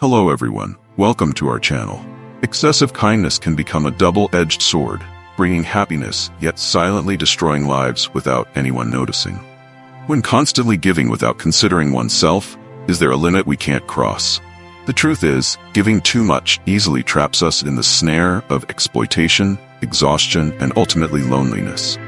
Hello everyone, welcome to our channel. Excessive kindness can become a double-edged sword, bringing happiness yet silently destroying lives without anyone noticing. When constantly giving without considering oneself, is there a limit we can't cross? The truth is, giving too much easily traps us in the snare of exploitation, exhaustion, and ultimately loneliness.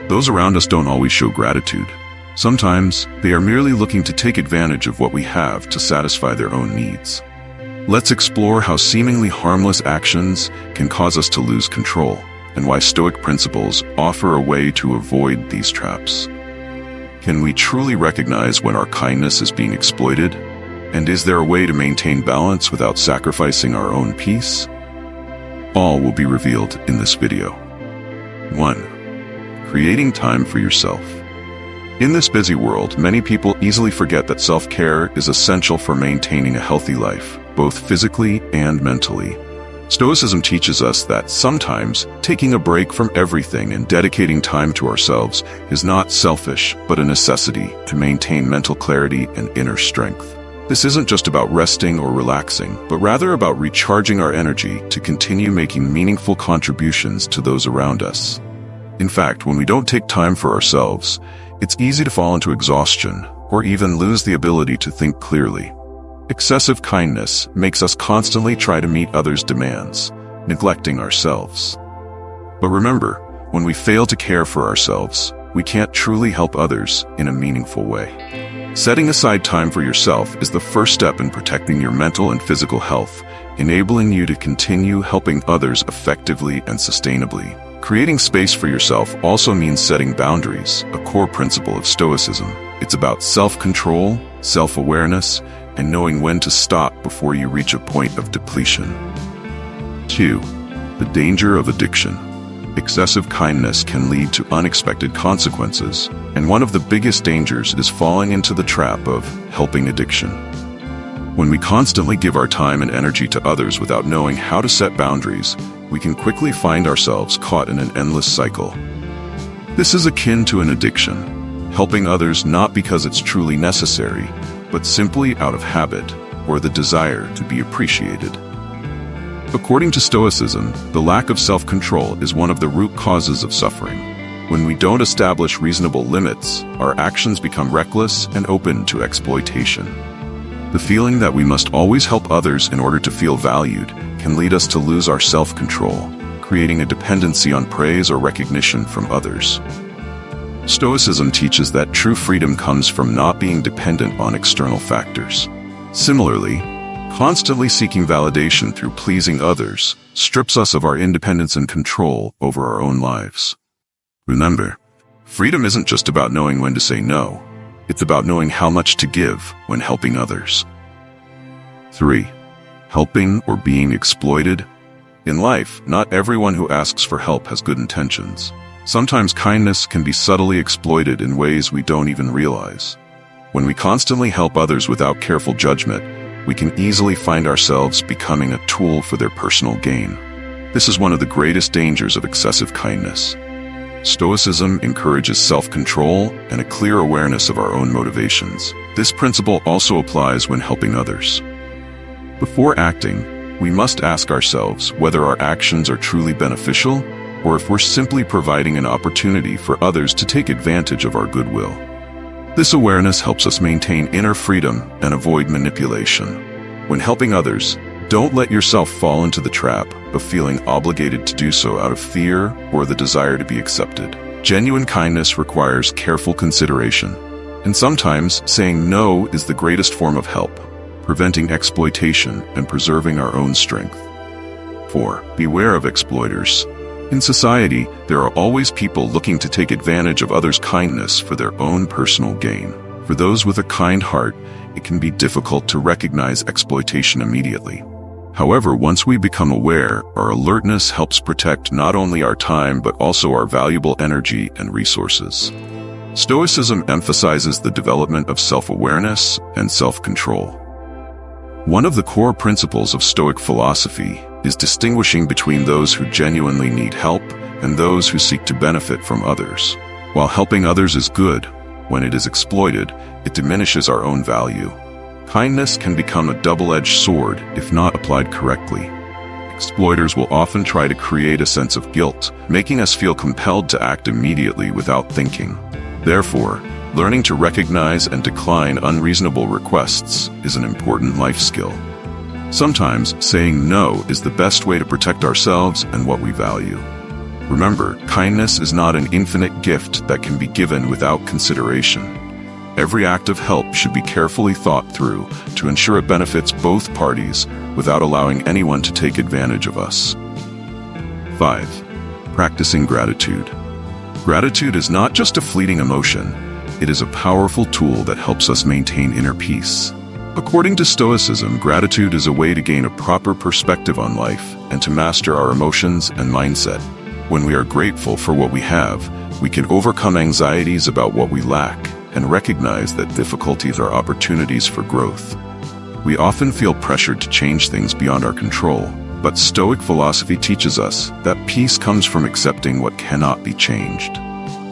Those around us don't always show gratitude. Sometimes, they are merely looking to take advantage of what we have to satisfy their own needs. Let's explore how seemingly harmless actions can cause us to lose control, and why Stoic principles offer a way to avoid these traps. Can we truly recognize when our kindness is being exploited? And is there a way to maintain balance without sacrificing our own peace? All will be revealed in this video. 1. Creating time for yourself. In this busy world, many people easily forget that self-care is essential for maintaining a healthy life, both physically and mentally. Stoicism teaches us that sometimes taking a break from everything and dedicating time to ourselves is not selfish, but a necessity to maintain mental clarity and inner strength. This isn't just about resting or relaxing, but rather about recharging our energy to continue making meaningful contributions to those around us. In fact, when we don't take time for ourselves, it's easy to fall into exhaustion or even lose the ability to think clearly. Excessive kindness makes us constantly try to meet others' demands, neglecting ourselves. But remember, when we fail to care for ourselves, we can't truly help others in a meaningful way. Setting aside time for yourself is the first step in protecting your mental and physical health, enabling you to continue helping others effectively and sustainably. Creating space for yourself also means setting boundaries, a core principle of Stoicism. It's about self-control, self-awareness, and knowing when to stop before you reach a point of depletion. 2. The danger of addiction. Excessive kindness can lead to unexpected consequences, and one of the biggest dangers is falling into the trap of helping addiction. When we constantly give our time and energy to others without knowing how to set boundaries, we can quickly find ourselves caught in an endless cycle. This is akin to an addiction, helping others not because it's truly necessary, but simply out of habit or the desire to be appreciated. According to Stoicism, the lack of self-control is one of the root causes of suffering. When we don't establish reasonable limits, our actions become reckless and open to exploitation. The feeling that we must always help others in order to feel valued can lead us to lose our self-control, creating a dependency on praise or recognition from others. Stoicism teaches that true freedom comes from not being dependent on external factors. Similarly, constantly seeking validation through pleasing others strips us of our independence and control over our own lives. Remember, freedom isn't just about knowing when to say no. It's about knowing how much to give when helping others. 3. Helping or being exploited. In life, not everyone who asks for help has good intentions. Sometimes kindness can be subtly exploited in ways we don't even realize. When we constantly help others without careful judgment, we can easily find ourselves becoming a tool for their personal gain. This is one of the greatest dangers of excessive kindness. Stoicism encourages self-control and a clear awareness of our own motivations. This principle also applies when helping others. Before acting, we must ask ourselves whether our actions are truly beneficial or if we're simply providing an opportunity for others to take advantage of our goodwill. This awareness helps us maintain inner freedom and avoid manipulation. When helping others, don't let yourself fall into the trap of feeling obligated to do so out of fear or the desire to be accepted. Genuine kindness requires careful consideration, and sometimes saying no is the greatest form of help, preventing exploitation and preserving our own strength. 4. Beware of exploiters. In society, there are always people looking to take advantage of others' kindness for their own personal gain. For those with a kind heart, it can be difficult to recognize exploitation immediately. However, once we become aware, our alertness helps protect not only our time but also our valuable energy and resources. Stoicism emphasizes the development of self-awareness and self-control. One of the core principles of Stoic philosophy is distinguishing between those who genuinely need help and those who seek to benefit from others. While helping others is good, when it is exploited, it diminishes our own value. Kindness can become a double-edged sword if not applied correctly. Exploiters will often try to create a sense of guilt, making us feel compelled to act immediately without thinking. Therefore, learning to recognize and decline unreasonable requests is an important life skill. Sometimes saying no is the best way to protect ourselves and what we value. Remember, kindness is not an infinite gift that can be given without consideration. Every act of help should be carefully thought through to ensure it benefits both parties without allowing anyone to take advantage of us. 5. Practicing gratitude. Gratitude is not just a fleeting emotion, it is a powerful tool that helps us maintain inner peace. According to Stoicism, gratitude is a way to gain a proper perspective on life and to master our emotions and mindset. When we are grateful for what we have, we can overcome anxieties about what we lack and recognize that difficulties are opportunities for growth. We often feel pressured to change things beyond our control, but Stoic philosophy teaches us that peace comes from accepting what cannot be changed.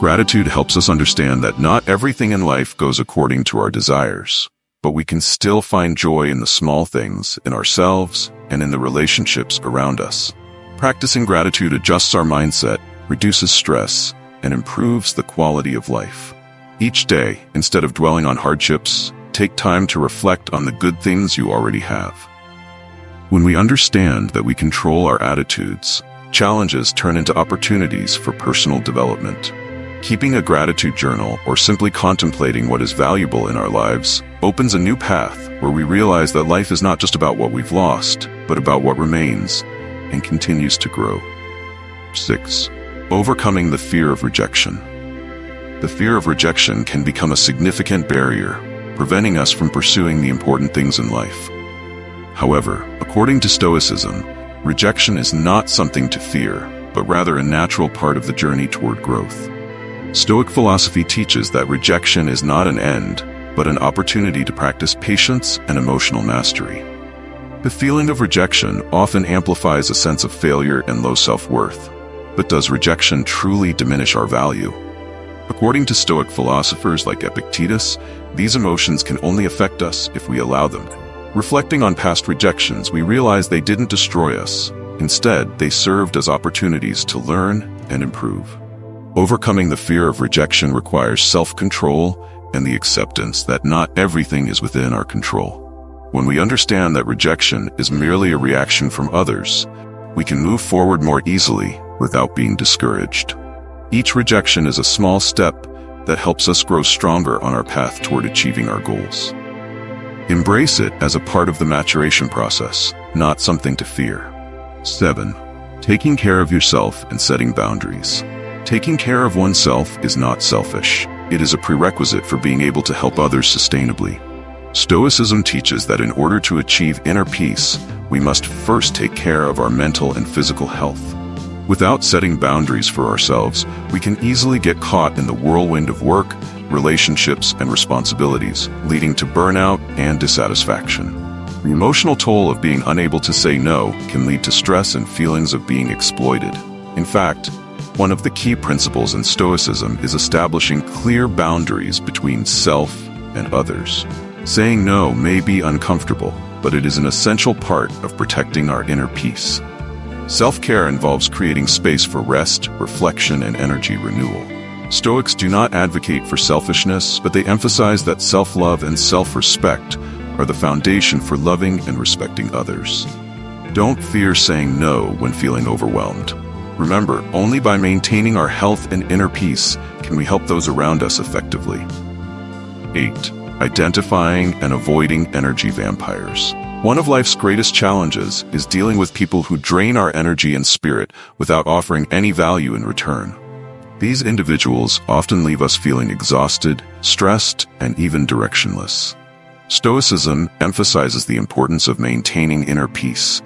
Gratitude helps us understand that not everything in life goes according to our desires, but we can still find joy in the small things, in ourselves, and in the relationships around us. Practicing gratitude adjusts our mindset, reduces stress, and improves the quality of life. Each day, instead of dwelling on hardships, take time to reflect on the good things you already have. When we understand that we control our attitudes, challenges turn into opportunities for personal development. Keeping a gratitude journal or simply contemplating what is valuable in our lives opens a new path where we realize that life is not just about what we've lost, but about what remains and continues to grow. 6. Overcoming the fear of rejection. The fear of rejection can become a significant barrier, preventing us from pursuing the important things in life. However, according to Stoicism, rejection is not something to fear, but rather a natural part of the journey toward growth. Stoic philosophy teaches that rejection is not an end, but an opportunity to practice patience and emotional mastery. The feeling of rejection often amplifies a sense of failure and low self-worth. But does rejection truly diminish our value? According to Stoic philosophers like Epictetus, these emotions can only affect us if we allow them. Reflecting on past rejections, we realize they didn't destroy us. Instead, they served as opportunities to learn and improve. Overcoming the fear of rejection requires self-control and the acceptance that not everything is within our control. When we understand that rejection is merely a reaction from others, we can move forward more easily without being discouraged. Each rejection is a small step that helps us grow stronger on our path toward achieving our goals. Embrace it as a part of the maturation process, not something to fear. 7. Taking care of yourself and setting boundaries. Taking care of oneself is not selfish. It is a prerequisite for being able to help others sustainably. Stoicism teaches that in order to achieve inner peace, we must first take care of our mental and physical health. Without setting boundaries for ourselves, we can easily get caught in the whirlwind of work, relationships, and responsibilities, leading to burnout and dissatisfaction. The emotional toll of being unable to say no can lead to stress and feelings of being exploited. In fact, one of the key principles in Stoicism is establishing clear boundaries between self and others. Saying no may be uncomfortable, but it is an essential part of protecting our inner peace. Self-care involves creating space for rest, reflection, and energy renewal. Stoics do not advocate for selfishness, but they emphasize that self-love and self-respect are the foundation for loving and respecting others. Don't fear saying no when feeling overwhelmed. Remember, only by maintaining our health and inner peace can we help those around us effectively. 8. Identifying and avoiding energy vampires. One of life's greatest challenges is dealing with people who drain our energy and spirit without offering any value in return. These individuals often leave us feeling exhausted, stressed, and even directionless. Stoicism emphasizes the importance of maintaining inner peace,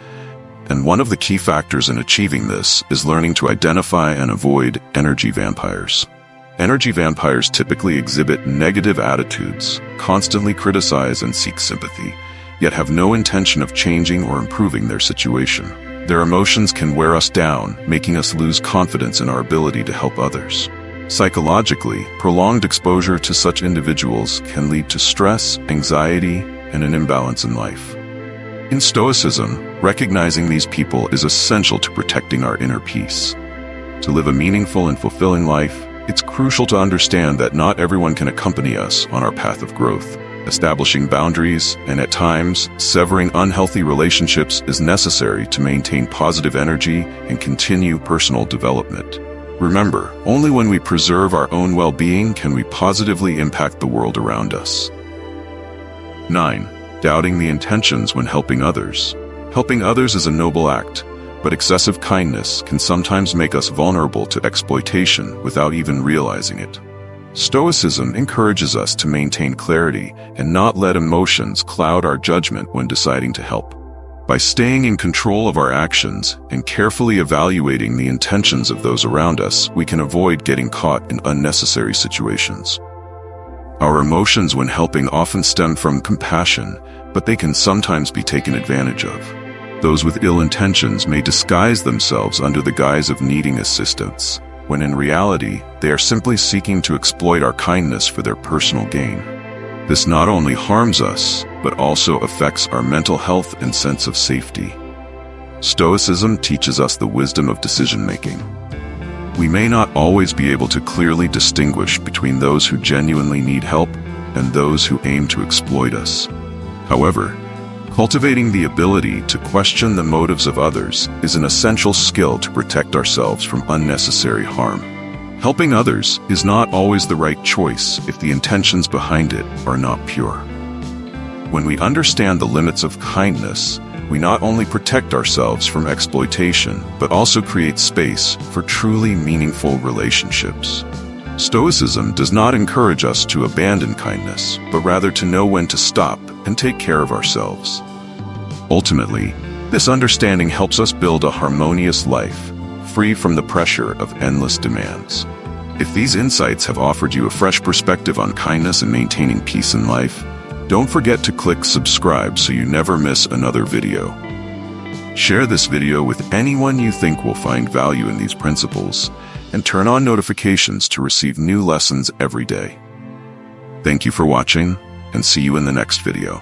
and one of the key factors in achieving this is learning to identify and avoid energy vampires. Energy vampires typically exhibit negative attitudes, constantly criticize and seek sympathy, yet have no intention of changing or improving their situation. Their emotions can wear us down, making us lose confidence in our ability to help others. Psychologically, prolonged exposure to such individuals can lead to stress, anxiety, and an imbalance in life. In Stoicism, recognizing these people is essential to protecting our inner peace. To live a meaningful and fulfilling life, it's crucial to understand that not everyone can accompany us on our path of growth. Establishing boundaries, and at times, severing unhealthy relationships is necessary to maintain positive energy and continue personal development. Remember, only when we preserve our own well-being can we positively impact the world around us. 9. Doubting the intentions when helping others. Helping others is a noble act, but excessive kindness can sometimes make us vulnerable to exploitation without even realizing it. Stoicism encourages us to maintain clarity and not let emotions cloud our judgment when deciding to help. By staying in control of our actions and carefully evaluating the intentions of those around us, we can avoid getting caught in unnecessary situations. Our emotions when helping often stem from compassion, but they can sometimes be taken advantage of. Those with ill intentions may disguise themselves under the guise of needing assistance, when in reality, they are simply seeking to exploit our kindness for their personal gain. This not only harms us, but also affects our mental health and sense of safety. Stoicism teaches us the wisdom of decision-making. We may not always be able to clearly distinguish between those who genuinely need help and those who aim to exploit us. However, cultivating the ability to question the motives of others is an essential skill to protect ourselves from unnecessary harm. Helping others is not always the right choice if the intentions behind it are not pure. When we understand the limits of kindness, we not only protect ourselves from exploitation, but also create space for truly meaningful relationships. Stoicism does not encourage us to abandon kindness, but rather to know when to stop and take care of ourselves. Ultimately, this understanding helps us build a harmonious life, free from the pressure of endless demands. If these insights have offered you a fresh perspective on kindness and maintaining peace in life, don't forget to click subscribe so you never miss another video. Share this video with anyone you think will find value in these principles, and turn on notifications to receive new lessons every day. Thank you for watching, and see you in the next video.